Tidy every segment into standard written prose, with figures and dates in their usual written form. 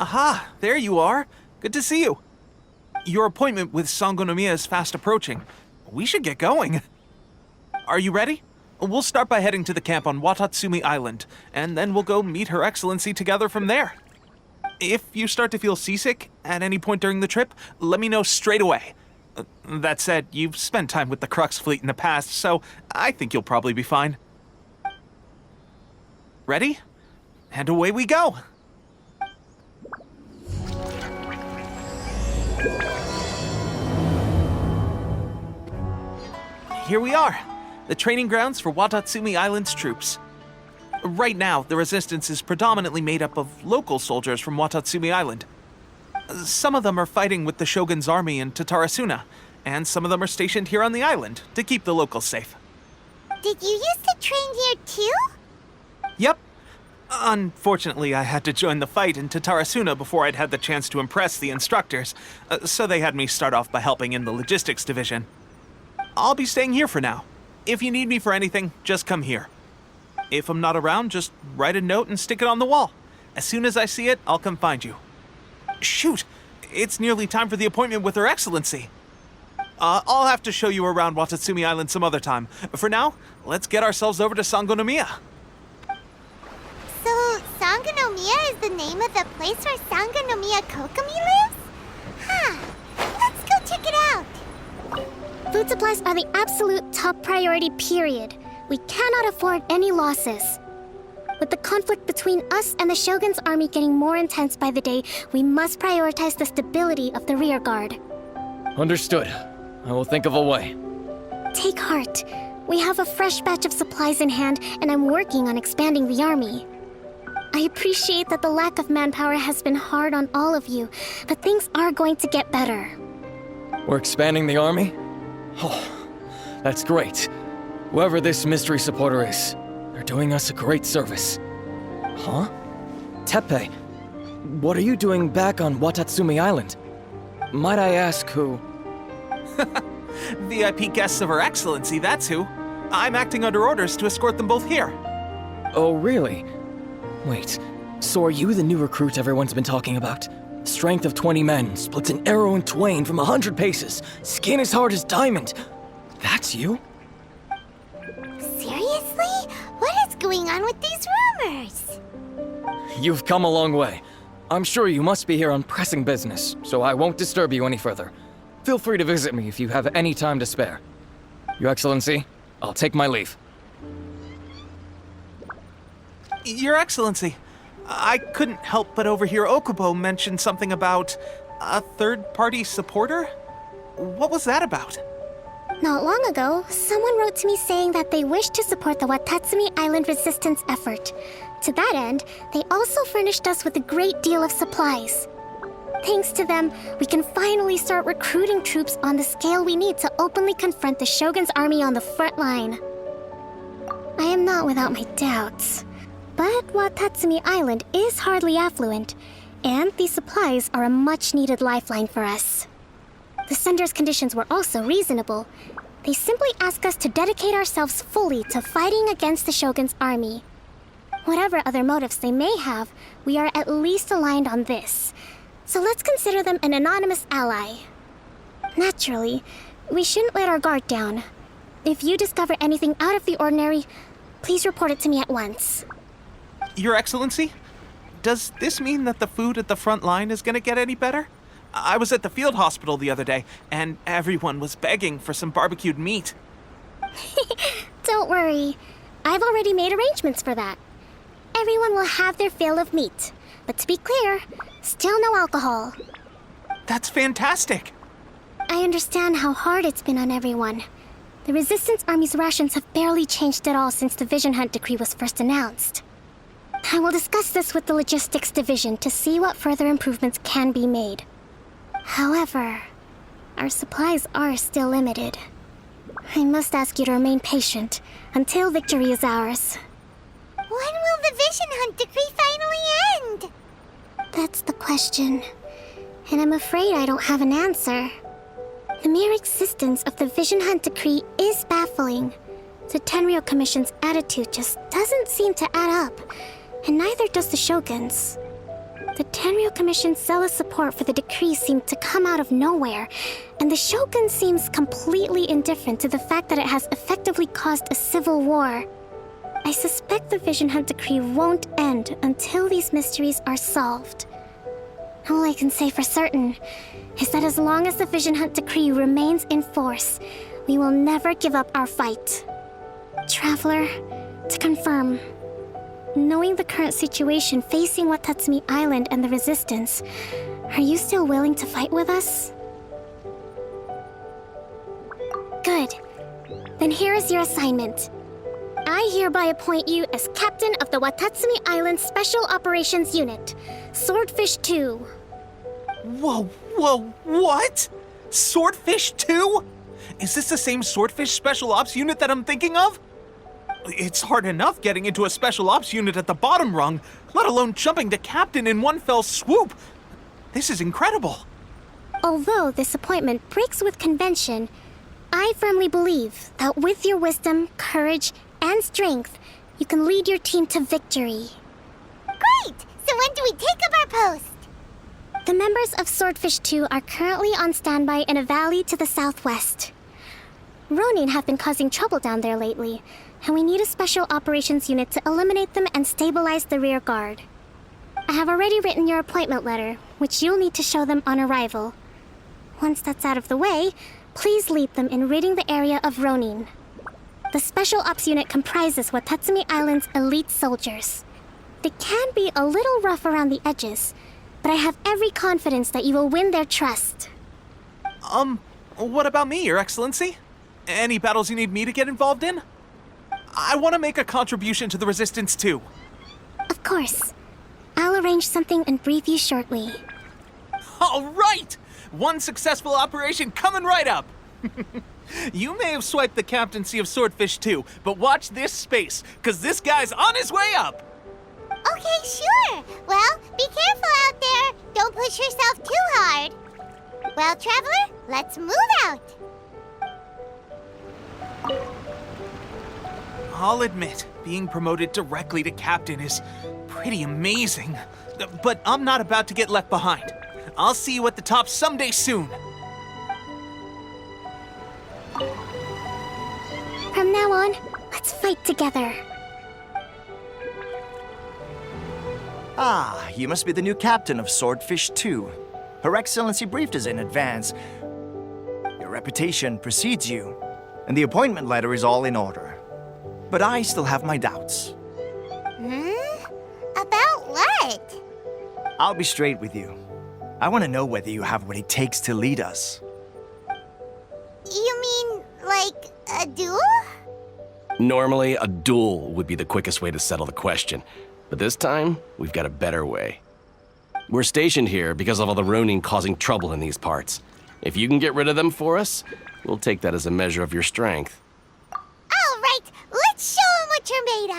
Aha, there you are. Good to see you. Your appointment with Sangonomiya is fast approaching. We should get going. Are you ready? We'll start by heading to the camp on Watatsumi Island, and then we'll go meet Her Excellency together from there. If you start to feel seasick at any point during the trip, let me know straight away. That said, you've spent time with the Crux fleet in the past, so I think you'll probably be fine. Ready? And away we go! Here we are, the training grounds for Watatsumi Island's troops. Right now, the resistance is predominantly made up of local soldiers from Watatsumi Island. Some of them are fighting with the Shogun's army in Tatarasuna, and some of them are stationed here on the island to keep the locals safe. Did you used to train here too? Yep. Unfortunately, I had to join the fight in Tatarasuna before I'd had the chance to impress the instructors, so they had me start off by helping in the logistics division. I'll be staying here for now. If you need me for anything, just come here. If I'm not around, just write a note and stick it on the wall. As soon as I see it, I'll come find you. Shoot! It's nearly time for the appointment with Her Excellency. I'll have to show you around Watatsumi Island some other time. For now, let's get ourselves over to Sangonomiya. So, Sangonomiya is the name of the place where Sangonomiya Kokomi lives? Huh. Let's go check it out. Food supplies are the absolute top priority, period. We cannot afford any losses. With the conflict between us and the Shogun's army getting more intense by the day, we must prioritize the stability of the rear guard. Understood. I will think of a way. Take heart. We have a fresh batch of supplies in hand, and I'm working on expanding the army. I appreciate that the lack of manpower has been hard on all of you, but things are going to get better. We're expanding the army? Oh, that's great. Whoever this mystery supporter is, they're doing us a great service. Huh? Teppei, what are you doing back on Watatsumi Island? Might I ask who? VIP guests of Her Excellency, that's who. I'm acting under orders to escort them both here. Oh, really? Wait, so are you the new recruit everyone's been talking about? Strength of 20 men, splits an arrow in twain from 100 paces, skin as hard as diamond. That's you? Seriously? What is going on with these rumors? You've come a long way. I'm sure you must be here on pressing business, so I won't disturb you any further. Feel free to visit me if you have any time to spare. Your Excellency, I'll take my leave. Your Excellency, I couldn't help but overhear Okubo mention something about a third-party supporter? What was that about? Not long ago, someone wrote to me saying that they wish to support the Watatsumi Island resistance effort. To that end, they also furnished us with a great deal of supplies. Thanks to them, we can finally start recruiting troops on the scale we need to openly confront the Shogun's army on the front line. I am not without my doubts, but Watatsumi Island is hardly affluent, and these supplies are a much-needed lifeline for us. The sender's conditions were also reasonable. They simply ask us to dedicate ourselves fully to fighting against the Shogun's army. Whatever other motives they may have, we are at least aligned on this. So let's consider them an anonymous ally. Naturally, we shouldn't let our guard down. If you discover anything out of the ordinary, please report it to me at once. Your Excellency, does this mean that the food at the front line is gonna get any better? I was at the field hospital the other day, and everyone was begging for some barbecued meat. Don't worry. I've already made arrangements for that. Everyone will have their fill of meat. But to be clear, still no alcohol. That's fantastic! I understand how hard it's been on everyone. The Resistance Army's rations have barely changed at all since the Vision Hunt decree was first announced. I will discuss this with the Logistics Division to see what further improvements can be made. However, our supplies are still limited. I must ask you to remain patient until victory is ours. When will the Vision Hunt decree finally end? That's the question, and I'm afraid I don't have an answer. The mere existence of the Vision Hunt decree is baffling. The Tenryou Commission's attitude just doesn't seem to add up, and neither does the Shogun's. The Tenryu Commission's zealous support for the decree seemed to come out of nowhere, and the Shogun seems completely indifferent to the fact that it has effectively caused a civil war. I suspect the Vision Hunt decree won't end until these mysteries are solved. All I can say for certain is that as long as the Vision Hunt decree remains in force, we will never give up our fight. Traveler, to confirm, knowing the current situation facing Watatsumi Island and the Resistance, are you still willing to fight with us? Good. Then here is your assignment. I hereby appoint you as captain of the Watatsumi Island Special Operations Unit, Swordfish 2. Whoa, what? Swordfish 2? Is this the same Swordfish Special Ops unit that I'm thinking of? It's hard enough getting into a Special Ops unit at the bottom rung, let alone jumping to captain in one fell swoop. This is incredible. Although this appointment breaks with convention, I firmly believe that with your wisdom, courage, and strength, you can lead your team to victory. Great! So when do we take up our post? The members of Swordfish 2 are currently on standby in a valley to the southwest. Ronin have been causing trouble down there lately, and we need a special operations unit to eliminate them and stabilize the rear guard. I have already written your appointment letter, which you'll need to show them on arrival. Once that's out of the way, please lead them in ridding the area of Ronin. The Special Ops unit comprises Watatsumi Island's elite soldiers. They can be a little rough around the edges, but I have every confidence that you will win their trust. What about me, Your Excellency? Any battles you need me to get involved in? I want to make a contribution to the Resistance too. Of course. I'll arrange something and brief you shortly. All right! One successful operation coming right up! You may have swiped the captaincy of Swordfish 2, but watch this space, because this guy's on his way up! Okay, sure. Well, be careful out there. Don't push yourself too hard. Well, Traveler, let's move out. I'll admit, being promoted directly to captain is pretty amazing. But I'm not about to get left behind. I'll see you at the top someday soon. From now on, let's fight together. Ah, you must be the new captain of Swordfish 2. Her Excellency briefed us in advance. Your reputation precedes you, and the appointment letter is all in order. But I still have my doubts. About what? I'll be straight with you. I want to know whether you have what it takes to lead us. You mean, like, a duel? Normally, a duel would be the quickest way to settle the question. But this time, we've got a better way. We're stationed here because of all the Ronin causing trouble in these parts. If you can get rid of them for us, we'll take that as a measure of your strength. All right, let's show 'em what you're made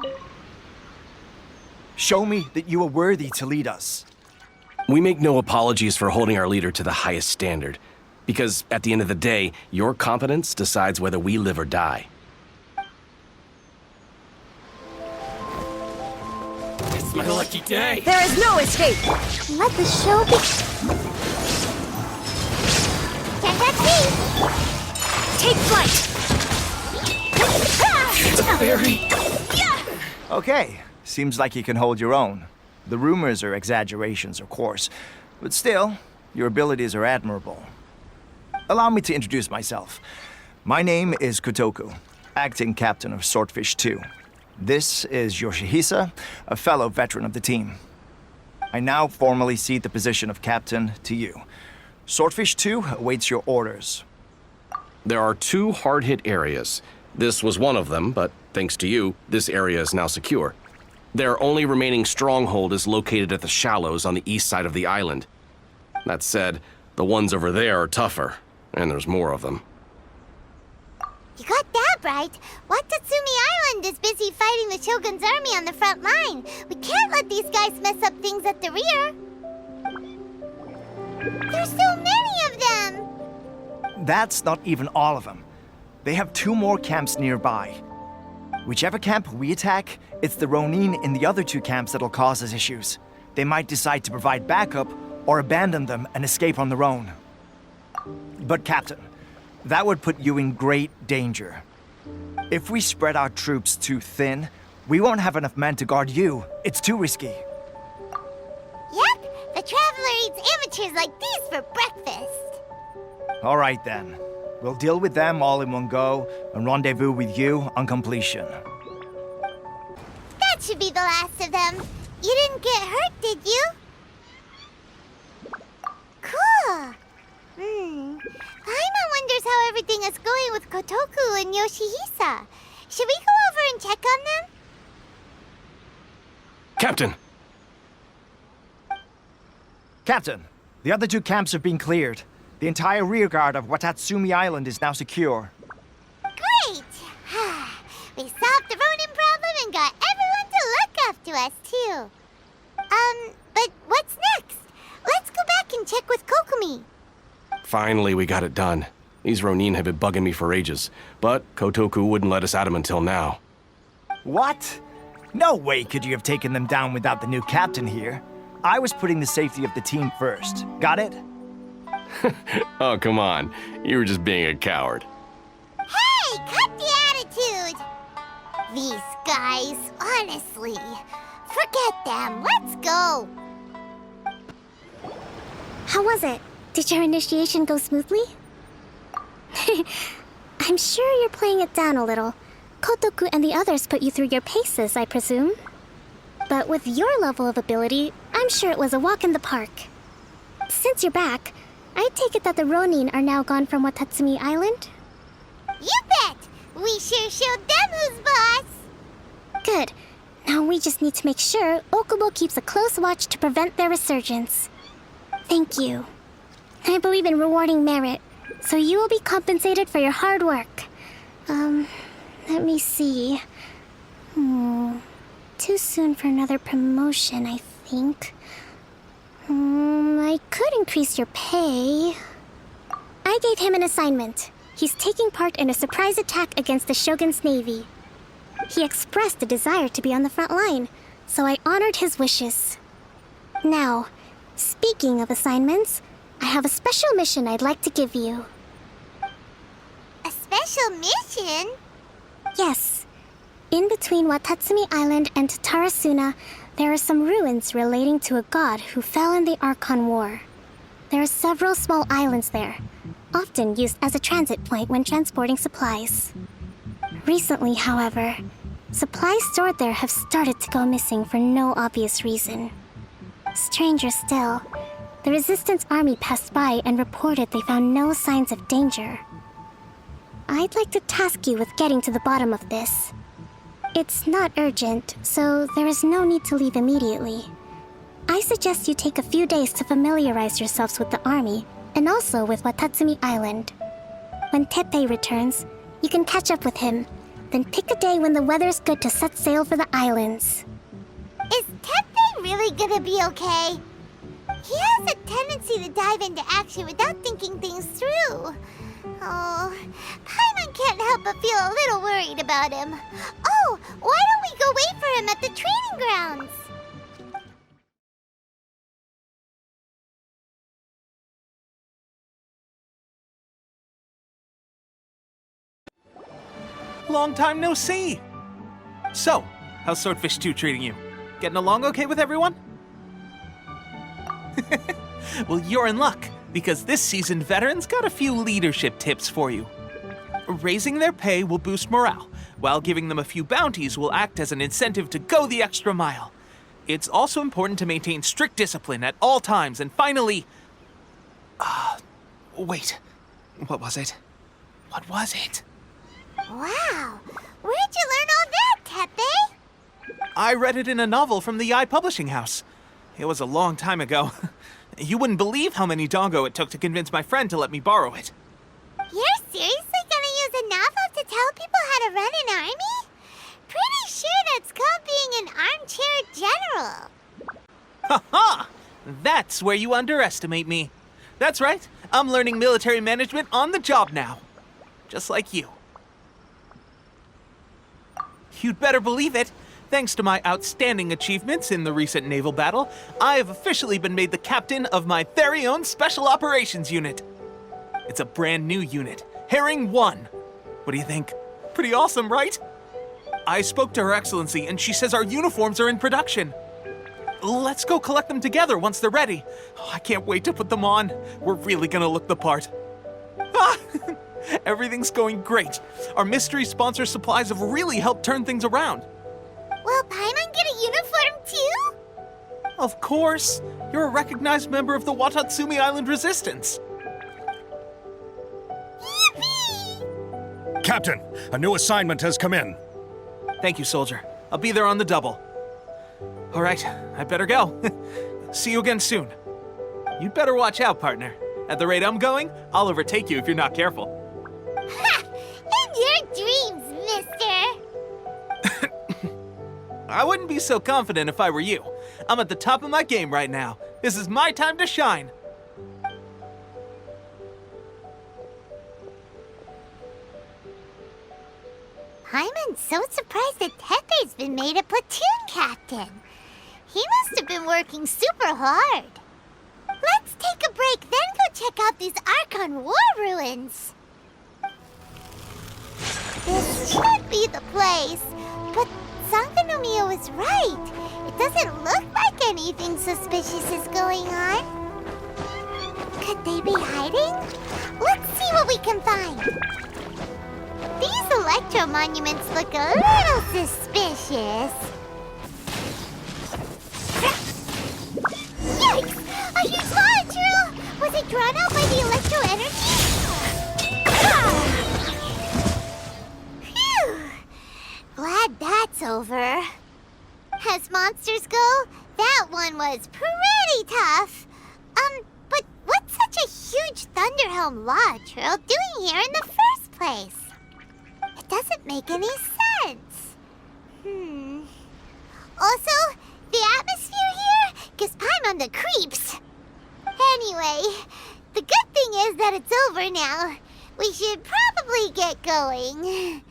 of. Show me that you are worthy to lead us. We make no apologies for holding our leader to the highest standard. Because at the end of the day, your competence decides whether we live or die. It's my lucky day. There is no escape! Let the show be... Can't catch me. Take flight! Very... Okay, seems like you can hold your own. The rumors are exaggerations, of course, but still, your abilities are admirable. Allow me to introduce myself. My name is Kotoku, acting captain of Swordfish 2. This is Yoshihisa, a fellow veteran of the team. I now formally cede the position of captain to you. Swordfish 2 awaits your orders. There are 2 hard-hit areas. This was one of them, but thanks to you, this area is now secure. Their only remaining stronghold is located at the shallows on the east side of the island. That said, the ones over there are tougher, and there's more of them. You got that right. Watatsumi Island is busy fighting the Shogun's army on the front line. We can't let these guys mess up things at the rear. There's so many of them. That's not even all of them. They have 2 more camps nearby. Whichever camp we attack, it's the Ronin in the other two camps that'll cause us issues. They might decide to provide backup or abandon them and escape on their own. But Captain, that would put you in great danger. If we spread our troops too thin, we won't have enough men to guard you. It's too risky. Yep, the Traveler eats amateurs like these for breakfast. All right then. We'll deal with them all in one go and rendezvous with you on completion. That should be the last of them. You didn't get hurt, did you? Cool. Paimon wonders how everything is going with Kotoku and Yoshihisa. Should we go over and check on them? Captain! Captain, the other two camps have been cleared. The entire rearguard of Watatsumi Island is now secure. Great! We solved the Ronin problem and got everyone to look after us, too. But what's next? Let's go back and check with Kokumi. Finally, we got it done. These Ronin have been bugging me for ages, but Kotoku wouldn't let us at him until now. What? No way could you have taken them down without the new captain here. I was putting the safety of the team first. Got it? Oh, come on. You were just being a coward. Hey, cut the attitude! These guys, honestly. Forget them. Let's go. How was it? Did your initiation go smoothly? I'm sure you're playing it down a little. Kotoku and the others put you through your paces, I presume. But with your level of ability, I'm sure it was a walk in the park. Since you're back, I take it that the Ronin are now gone from Watatsumi Island? You bet! We sure showed them who's boss! Good. Now we just need to make sure Okubo keeps a close watch to prevent their resurgence. Thank you. I believe in rewarding merit, so you will be compensated for your hard work. Let me see. Too soon for another promotion, I think. I could increase your pay. I gave him an assignment. He's taking part in a surprise attack against the Shogun's navy. He expressed a desire to be on the front line, so I honored his wishes. Now, speaking of assignments, I have a special mission I'd like to give you. A special mission? Yes. In between Watatsumi Island and Tatarasuna, there are some ruins relating to a god who fell in the Archon War. There are several small islands there, often used as a transit point when transporting supplies. Recently, however, supplies stored there have started to go missing for no obvious reason. Stranger still, the Resistance army passed by and reported they found no signs of danger. I'd like to task you with getting to the bottom of this. It's not urgent, so there is no need to leave immediately. I suggest you take a few days to familiarize yourselves with the army, and also with Watatsumi Island. When Teppei returns, you can catch up with him, then pick a day when the weather's good to set sail for the islands. Is Teppei really gonna be okay? He has a tendency to dive into action without thinking things through. Oh, Paimon can't help but feel a little worried about him. Oh, why don't we go wait for him at the training grounds? Long time no see! So, how's Swordfish 2 treating you? Getting along okay with everyone? Well, you're in luck, because this seasoned veteran's got a few leadership tips for you. Raising their pay will boost morale, while giving them a few bounties will act as an incentive to go the extra mile. It's also important to maintain strict discipline at all times, and finally... wait. What was it? What was it? Wow, where'd you learn all that, Teppei? I read it in a novel from the Yae Publishing House. It was a long time ago. You wouldn't believe how many dongo it took to convince my friend to let me borrow it. You're seriously gonna use a novel to tell people how to run an army? Pretty sure that's called being an armchair general. Ha ha! That's where you underestimate me. That's right, I'm learning military management on the job now. Just like you. You'd better believe it. Thanks to my outstanding achievements in the recent naval battle, I have officially been made the captain of my very own Special Operations Unit. It's a brand new unit, Herring 1. What do you think? Pretty awesome, right? I spoke to Her Excellency, and she says our uniforms are in production. Let's go collect them together once they're ready. Oh, I can't wait to put them on. We're really gonna look the part. Ah! Everything's going great. Our mystery sponsor supplies have really helped turn things around. Will Paimon get a uniform too? Of course. You're a recognized member of the Watatsumi Island Resistance. Yippee! Captain, a new assignment has come in. Thank you, soldier. I'll be there on the double. All right, I better go. See you again soon. You'd better watch out, partner. At the rate I'm going, I'll overtake you if you're not careful. Ha! In your dreams, mister! I wouldn't be so confident if I were you. I'm at the top of my game right now. This is my time to shine. Paimon's so surprised that Tepe's been made a platoon captain. He must have been working super hard. Let's take a break, then go check out these Archon War ruins. This should be the place, but Sankanomiya was right. It doesn't look like anything suspicious is going on. Could they be hiding? Let's see what we can find. These electro monuments look a little suspicious. Yikes! A huge lava drill! Was it drawn out by the electro energy? Phew! Glad that's over. As monsters go, that one was pretty tough. But what's such a huge Thunderhelm lava drill doing here in the first place? It doesn't make any sense. Also, the atmosphere here gives Paimon the creeps. Anyway, the good thing is that it's over now. We should probably get going.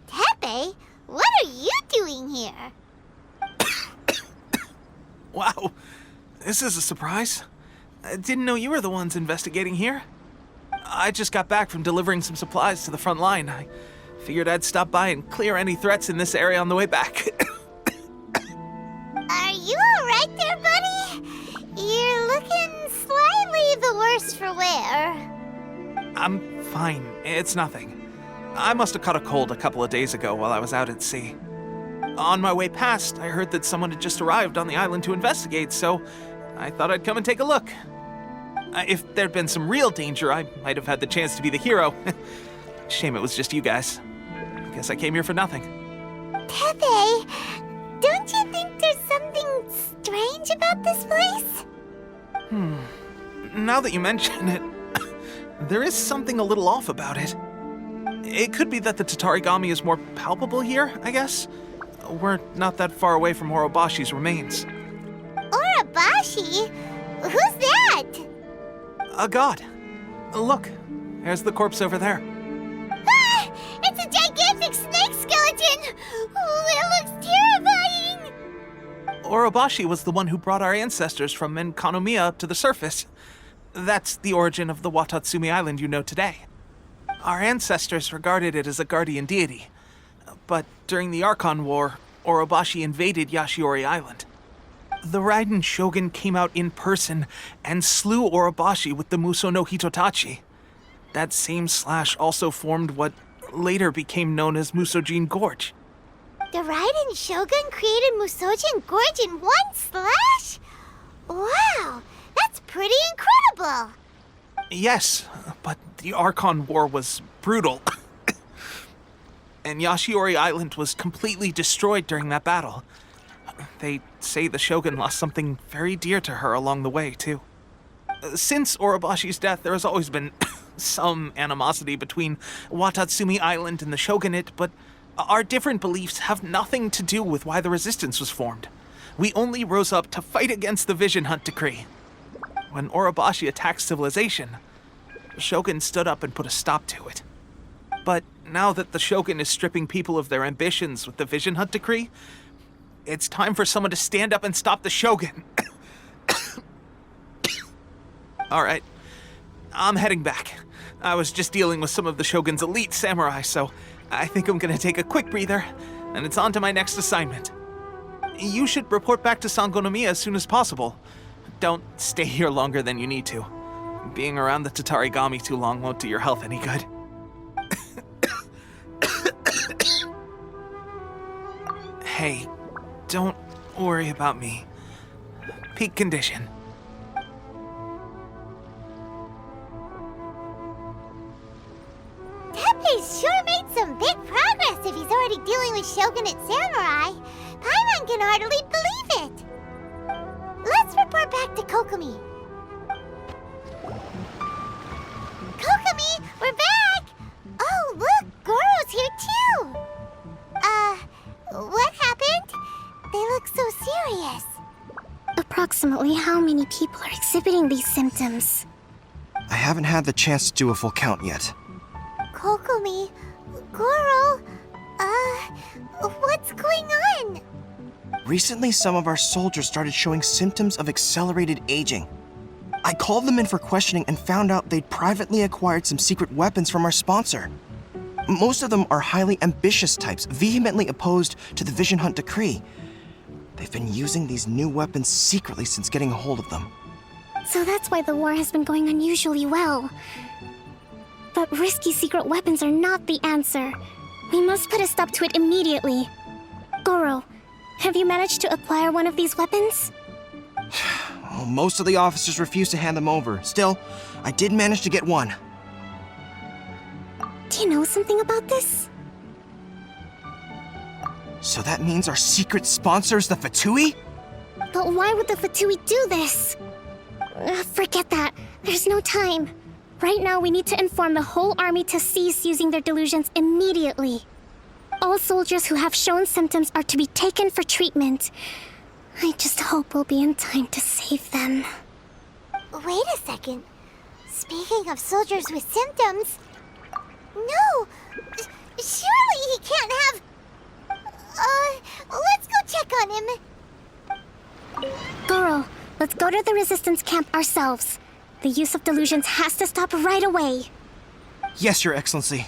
Tepe, what are you doing here? Wow, this is a surprise. I didn't know you were the ones investigating here. I just got back from delivering some supplies to the front line. I figured I'd stop by and clear any threats in this area on the way back. Are you alright there, buddy? You're looking slightly the worse for wear. I'm fine. It's nothing. I must have caught a cold a couple of days ago while I was out at sea. On my way past, I heard that someone had just arrived on the island to investigate, so I thought I'd come and take a look. If there'd been some real danger, I might have had the chance to be the hero. Shame it was just you guys. Guess I came here for nothing. Tepe, don't you think there's something strange about this place? Now that you mention it, there is something a little off about it. It could be that the Tatarigami is more palpable here, I guess. We're not that far away from Orobashi's remains. Orobashi? Who's that? A god. Look, there's the corpse over there. Ah! It's a gigantic snake skeleton! Oh, it looks terrifying! Orobashi was the one who brought our ancestors from Enkanomiya up to the surface. That's the origin of the Watatsumi Island you know today. Our ancestors regarded it as a guardian deity. But during the Archon War, Orobashi invaded Yashiori Island. The Raiden Shogun came out in person and slew Orobashi with the Muso no Hitotachi. That same slash also formed what later became known as Musojin Gorge. The Raiden Shogun created Musojin Gorge in one slash? Wow, that's pretty incredible! Yes, but the Archon War was brutal. And Yashiori Island was completely destroyed during that battle. They say the Shogun lost something very dear to her along the way, too. Since Orobashi's death, there has always been some animosity between Watatsumi Island and the Shogunate, but our different beliefs have nothing to do with why the resistance was formed. We only rose up to fight against the Vision Hunt Decree. When Orobashi attacked civilization, the Shogun stood up and put a stop to it. But Now that the Shogun is stripping people of their ambitions with the Vision Hunt decree, it's time for someone to stand up and stop the Shogun. All right, I'm heading back. I was just dealing with some of the Shogun's elite samurai, so I think I'm gonna take a quick breather, and it's on to my next assignment. You should report back to Sangonomiya as soon as possible. Don't stay here longer than you need to. Being around the Tatarigami too long won't do your health any good. Hey, don't worry about me. Peak condition. Teppei's sure made some big progress if he's already dealing with shogunate samurai. Paimon can hardly believe it. Let's report back to Kokomi. Kokomi, we're back! Oh, look, Goro's here too! What happened? They look so serious. Approximately how many people are exhibiting these symptoms? I haven't had the chance to do a full count yet. Kokomi, Goro, what's going on? Recently, some of our soldiers started showing symptoms of accelerated aging. I called them in for questioning and found out they'd privately acquired some secret weapons from our sponsor. Most of them are highly ambitious types, vehemently opposed to the Vision Hunt decree. They've been using these new weapons secretly since getting a hold of them. So that's why the war has been going unusually well. But risky secret weapons are not the answer. We must put a stop to it immediately. Goro, have you managed to acquire one of these weapons? Well, most of the officers refuse to hand them over. Still, I did manage to get one. Do you know something about this? So that means our secret sponsor is the Fatui? But why would the Fatui do this? Forget that. There's no time. Right now, we need to inform the whole army to cease using their delusions immediately. All soldiers who have shown symptoms are to be taken for treatment. I just hope we'll be in time to save them. Wait a second. Speaking of soldiers with symptoms... No! Surely he can't have... let's go check on him. Goro, let's go to the resistance camp ourselves. The use of delusions has to stop right away. Yes, Your Excellency.